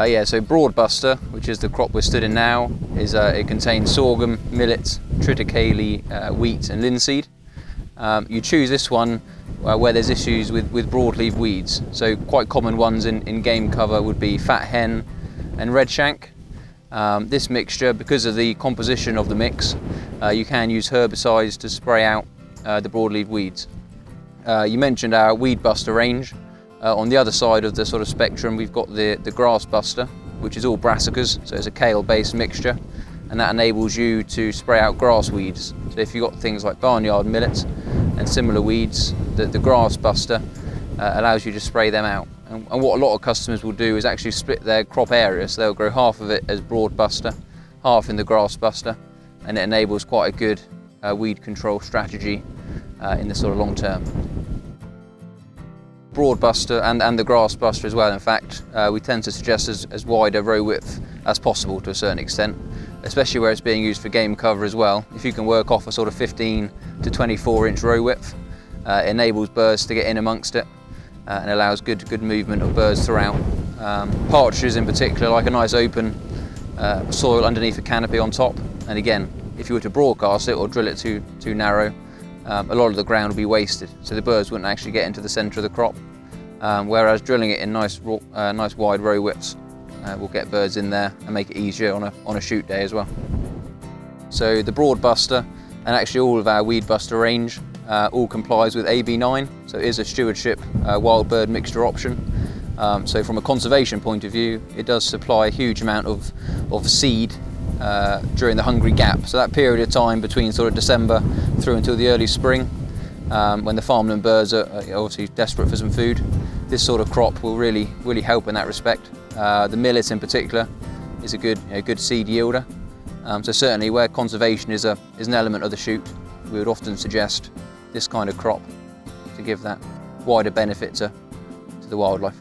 Yeah, so Broadbuster, which is the crop we're stood in now, it contains sorghum, millet, triticale, wheat and linseed. You choose this one where there's issues with broadleaf weeds. So quite common ones in game cover would be fat hen and red shank. This mixture, because of the composition of the mix, you can use herbicides to spray out the broadleaf weeds. You mentioned our Weed Buster range. On the other side of the sort of spectrum, we've got the Grass Buster, which is all brassicas, so it's a kale-based mixture, and that enables you to spray out grass weeds. So if you've got things like barnyard millet and similar weeds, the Grass Buster allows you to spray them out. And what a lot of customers will do is actually split their crop area, so they'll grow half of it as Broadbuster, half in the Grass Buster, and it enables quite a good weed control strategy in the sort of long term. Broadbuster and the Grass Buster as well, in fact, we tend to suggest as wide a row width as possible to a certain extent, especially where it's being used for game cover as well. If you can work off a sort of 15 to 24 inch row width, it enables birds to get in amongst it and allows good movement of birds throughout. Partridges in particular like a nice open soil underneath a canopy on top, and again, if you were to broadcast it or drill it too narrow, a lot of the ground will be wasted, so the birds wouldn't actually get into the centre of the crop. Whereas drilling it in nice wide row widths will get birds in there and make it easier on a shoot day as well. So the Broadbuster and actually all of our Weed Buster range all complies with AB9, so it is a stewardship wild bird mixture option. So from a conservation point of view, it does supply a huge amount of seed during the hungry gap, so that period of time between sort of December through until the early spring, when the farmland birds are obviously desperate for some food. This sort of crop will really help in that respect. The millet in particular is a good seed yielder, so certainly where conservation is an element of the shoot, we would often suggest this kind of crop to give that wider benefit to the wildlife.